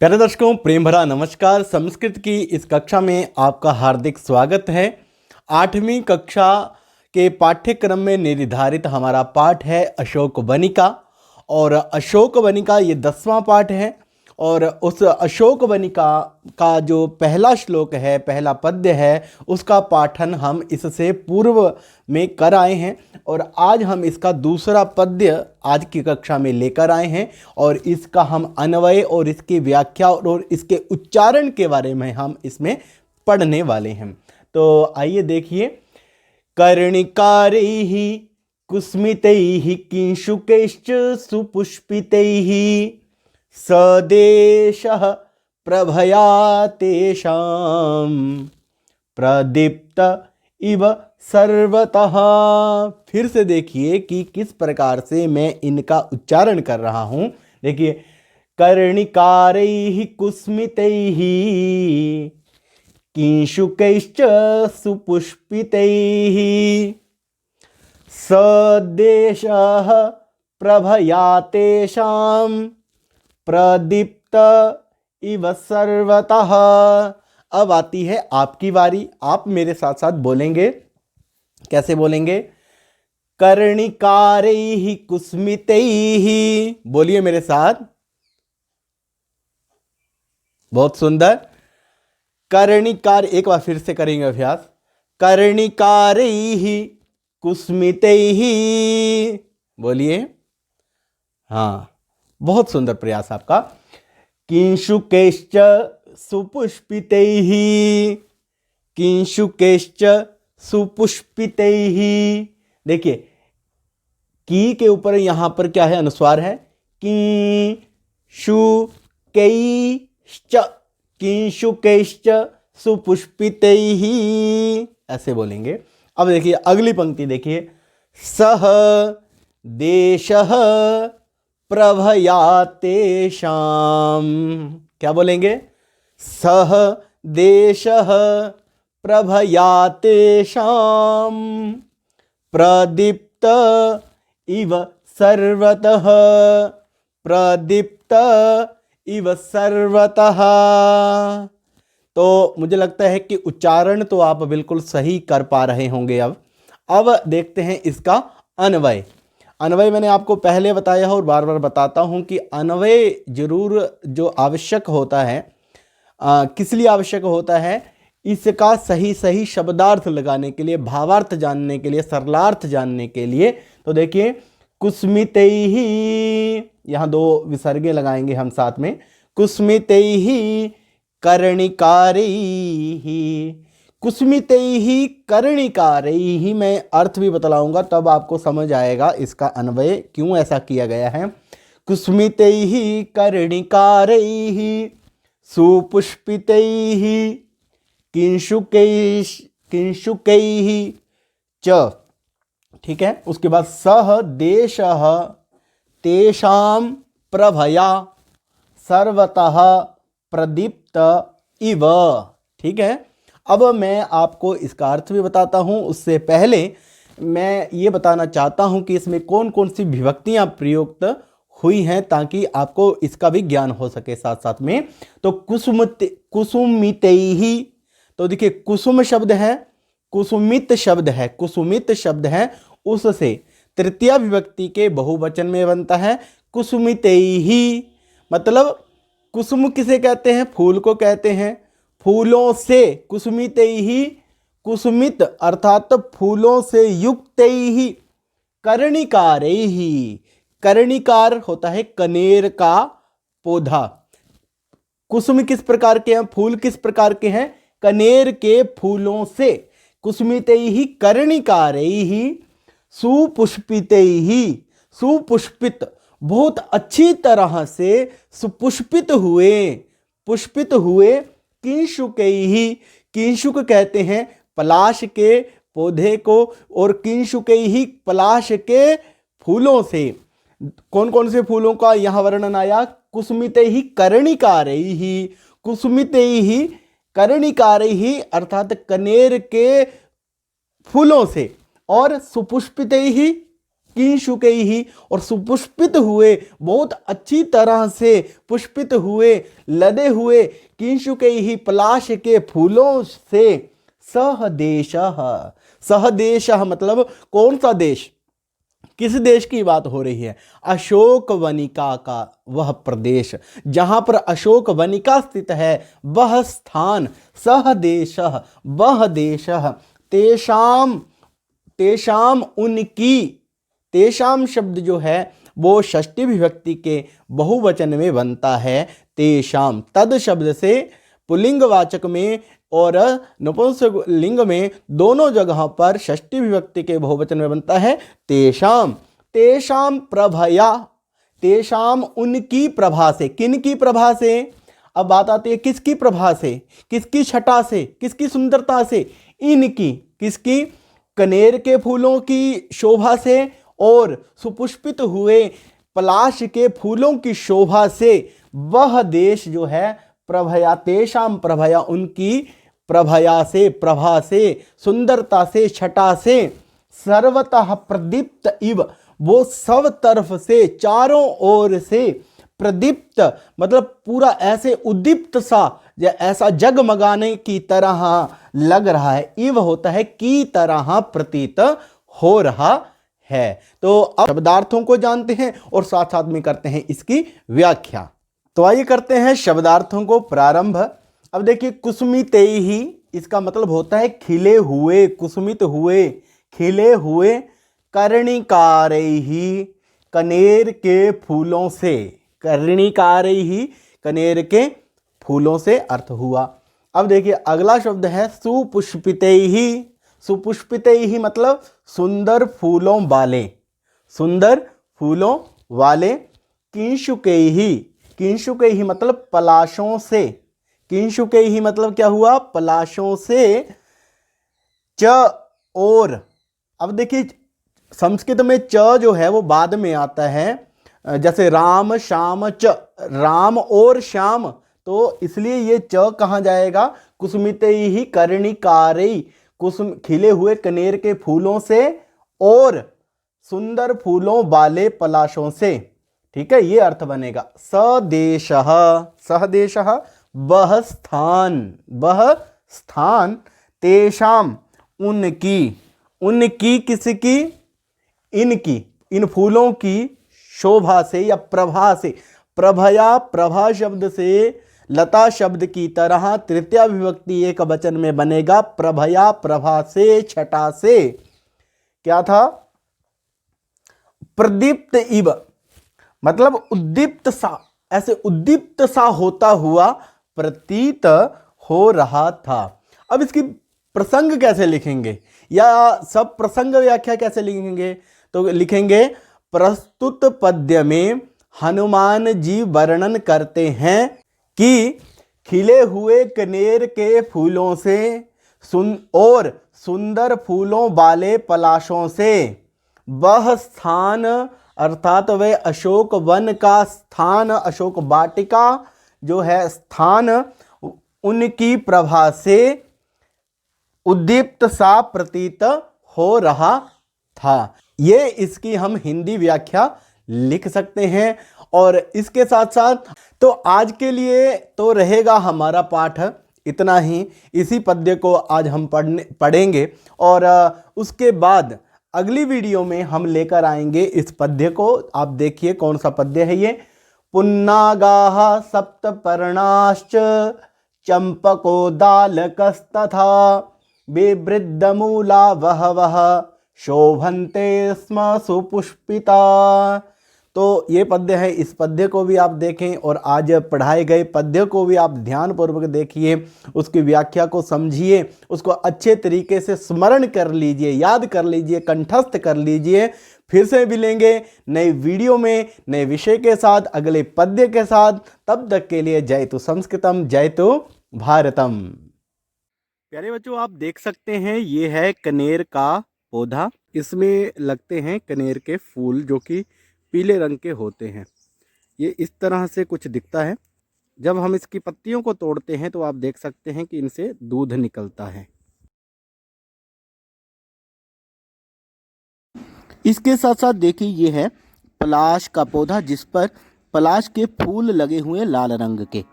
प्यारे दर्शकों, प्रेम भरा नमस्कार। संस्कृत की इस कक्षा में आपका हार्दिक स्वागत है। 8वीं कक्षा के पाठ्यक्रम में निर्धारित हमारा पाठ है अशोक वनिका, और अशोक वनिका ये 10वां पाठ है। और उस अशोक वनिका का जो पहला श्लोक है, पहला पद्य है, उसका पाठन हम इससे पूर्व में कर आए हैं, और आज हम इसका दूसरा पद्य आज की कक्षा में लेकर आए हैं। और इसका हम अन्वय और इसकी व्याख्या और इसके उच्चारण के बारे में हम इसमें पढ़ने वाले हैं। तो आइए देखिए। कर्णिकारैः कुस्मितैः किंशुकैश्च सुपुष्पितैः सदेशः प्रभया तेषां प्रदीप्त इव सर्वतः। फिर से देखिए कि किस प्रकार से मैं इनका उच्चारण कर रहा हूं। देखिए, कर्णिकारैः कुस्मितैः किंशुकैश्च सुपुष्पितैः सदेशः प्रभया तेषां प्रदीप्त इव सर्वतः। अब आती है आपकी बारी। आप मेरे साथ साथ बोलेंगे। कैसे बोलेंगे? कर्णिकारैः कुस्मितैः। बोलिए मेरे साथ। बहुत सुंदर। कर्णिकार, एक बार फिर से करेंगे अभ्यास। कर्णिकारैः कुस्मितैः। बोलिए। हाँ, बहुत सुंदर प्रयास आपका। किंशुकैश्च सुपुष्पितैः। किंशुकैश्च सुपुष्पितैः। देखिए, की के ऊपर यहां पर क्या है? अनुस्वार है। किंशुकैश्च, किंशुकैश्च सुपुष्पितैः, ऐसे बोलेंगे। अब देखिए अगली पंक्ति देखिए। सह देशः प्रभया तेषां। क्या बोलेंगे? सह देशः प्रभया तेषां प्रदीप्त इव सर्वतः। प्रदीप्त इव सर्वतः। तो मुझे लगता है कि उच्चारण तो आप बिल्कुल सही कर पा रहे होंगे। अब देखते हैं इसका अन्वय। अन्वय मैंने आपको पहले बताया है और बार बार बताता हूं कि अन्वय जरूर जो आवश्यक होता है, किस लिए आवश्यक होता है? इसका सही सही शब्दार्थ लगाने के लिए, भावार्थ जानने के लिए, सरलार्थ जानने के लिए। तो देखिए, कुस्मितैः, यहाँ 2 विसर्गे लगाएंगे हम साथ में। कुस्मितैः कर्णिकारैः। कुस्मितैः कर्णिकारैः, मैं अर्थ भी बतलाऊंगा, तब आपको समझ आएगा इसका अन्वय क्यों ऐसा किया गया है। कुस्मितैः कर्णिकारैः सुपुष्पितैः किंशुकैः च। ठीक है। उसके बाद सह देशः तेषां प्रभया सर्वतः प्रदीप्त इव। ठीक है। अब मैं आपको इसका अर्थ भी बताता हूं। उससे पहले मैं ये बताना चाहता हूं कि इसमें कौन कौन सी विभक्तियां प्रयुक्त हुई हैं, ताकि आपको इसका भी ज्ञान हो सके साथ साथ में। तो कुसुमितैः, तो देखिए कुसुम शब्द है, कुसुमित शब्द है, कुसुमित शब्द है, उससे तृतीया विभक्ति के बहुवचन में बनता है कुसुमितैः। मतलब कुसुम किसे कहते हैं? फूल को कहते हैं। फूलों से कुसुमितैः, कुसुमित अर्थात फूलों से युक्तैः कर्णिकारैः। कर्णिकार होता है कनेर का पौधा। कुसुम किस प्रकार के हैं? फूल किस प्रकार के हैं? कनेर के फूलों से। कुसुमितैः कर्णिकारैः सुपुष्पितैः। सुपुष्पित, बहुत अच्छी तरह से सुपुष्पित हुए, पुष्पित हुए। किंशुकैः, किंशुक कहते हैं पलाश के पौधे को, और किंशुकैः पलाश के फूलों से। कौन कौन से फूलों का यहां वर्णन आया? कुसुमितैः कर्णिकारैः। कुसुमितैः कर्णिकारैः अर्थात कनेर के फूलों से। और सुपुष्पितैः किंशुकैः और सुपुष्पित हुए, बहुत अच्छी तरह से पुष्पित हुए, लदे हुए किंशुकैः पलाश के फूलों से सहदेशः। सहदेशः मतलब कौन सा देश, किस देश की बात हो रही है? अशोक वनिका का वह प्रदेश, जहां पर अशोक वनिका स्थित है, वह स्थान। सह देशः, वह देश। तेषाम, तेषाम उनकी, तेषाम शब्द जो है वो षष्ठी विभक्ति के बहुवचन में बनता है तेषाम। तद शब्द से पुल्लिंगवाचक में और नपुंसक लिंग में दोनों जगह पर षष्ठी विभक्ति के बहुवचन में बनता है तेषाम। तेषाम प्रभया, तेषाम उनकी प्रभा से, किन की प्रभा से? अब बात आती है किसकी प्रभा से, किसकी छटा से, किसकी सुंदरता से? इनकी, किसकी? कनेर के फूलों की शोभा से और सुपुष्पित हुए पलाश के फूलों की शोभा से वह देश जो है प्रभया, तेषाम प्रभया, उनकी प्रभया से, प्रभा से, सुंदरता से, छटा से, सर्वतः प्रदीप्त इव, वो सब तरफ से, चारों ओर से, प्रदीप्त मतलब पूरा ऐसे उद्दीप्त सा, या ऐसा जगमगाने की तरह लग रहा है। इव होता है की तरह प्रतीत हो रहा है। तो अब शब्दार्थों को जानते हैं और साथ साथ में करते हैं इसकी व्याख्या। तो आइए करते हैं शब्दार्थों को प्रारंभ। अब देखिए कुसुमितैः, इसका मतलब होता है खिले हुए, कुसुमित हुए, खिले हुए। कर्णिकारैः, कनेर के फूलों से, कर्णिकारैः, कनेर के फूलों से अर्थ हुआ। अब देखिए अगला शब्द है सुपुष्पितैः। सुपुष्पितैः मतलब सुंदर फूलों वाले, सुंदर फूलों वाले। किंशुकैः, किंशुकैः मतलब पलाशों से, किंशुकैः मतलब क्या हुआ? पलाशों से। च और, अब देखिए संस्कृत में च जो है वो बाद में आता है, जैसे राम श्याम च, राम और श्याम, तो इसलिए ये च कहाँ जाएगा? कुसुमितैः कर्णिकारैः, कुसुम खिले हुए कनेर के फूलों से और सुंदर फूलों वाले पलाशों से। ठीक है, ये अर्थ बनेगा। सदेशः, सहदेशः वह स्थान, वह स्थान। तेषाम उनकी, उनकी किसकी? इनकी, इन फूलों की शोभा से या प्रभा से। प्रभया, प्रभा शब्द से लता शब्द की तरह तृतीया विभक्ति एक वचन में बनेगा प्रभया, प्रभा से, छटा से। क्या था? प्रदीप्त इव मतलब उद्दीप्त सा, ऐसे उद्दीप्त सा होता हुआ प्रतीत हो रहा था। अब इसकी प्रसंग कैसे लिखेंगे या सब प्रसंग व्याख्या कैसे लिखेंगे? तो लिखेंगे प्रस्तुत पद्य में हनुमान जी वर्णन करते हैं कि खिले हुए कनेर के फूलों से और सुंदर फूलों वाले पलाशों से वह स्थान, अर्थात वह अशोक वन का स्थान, अशोक वाटिका जो है स्थान, उनकी प्रभा से उद्दीप्त सा प्रतीत हो रहा था। ये इसकी हम हिंदी व्याख्या लिख सकते हैं। और इसके साथ साथ तो आज के लिए तो रहेगा हमारा पाठ इतना ही। इसी पद्य को आज हम पढ़ेंगे और उसके बाद अगली वीडियो में हम लेकर आएंगे इस पद्य को। आप देखिए कौन सा पद्य है ये। पुन्नागाः सप्तपर्णाश्च चंपकोदालकस्तथा विवृद्धमूला वहवः शोभन्ते स्म सुपुष्पिता। तो ये पद्य है, इस पद्य को भी आप देखें और आज पढ़ाए गए पद्य को भी आप ध्यानपूर्वक देखिए, उसकी व्याख्या को समझिए, उसको अच्छे तरीके से स्मरण कर लीजिए, याद कर लीजिए, कंठस्थ कर लीजिए। फिर से मिलेंगे नए वीडियो में नए विषय के साथ, अगले पद्य के साथ। तब तक के लिए जयतु संस्कृतम, जयतु भारतम। प्यारे बच्चों, आप देख सकते हैं ये है कनेर का पौधा। इसमें लगते हैं कनेर के फूल जो कि पीले रंग के होते हैं। ये इस तरह से कुछ दिखता है। जब हम इसकी पत्तियों को तोड़ते हैं तो आप देख सकते हैं कि इनसे दूध निकलता है। इसके साथ साथ देखिए ये है पलाश का पौधा, जिस पर पलाश के फूल लगे हुए हैं लाल रंग के।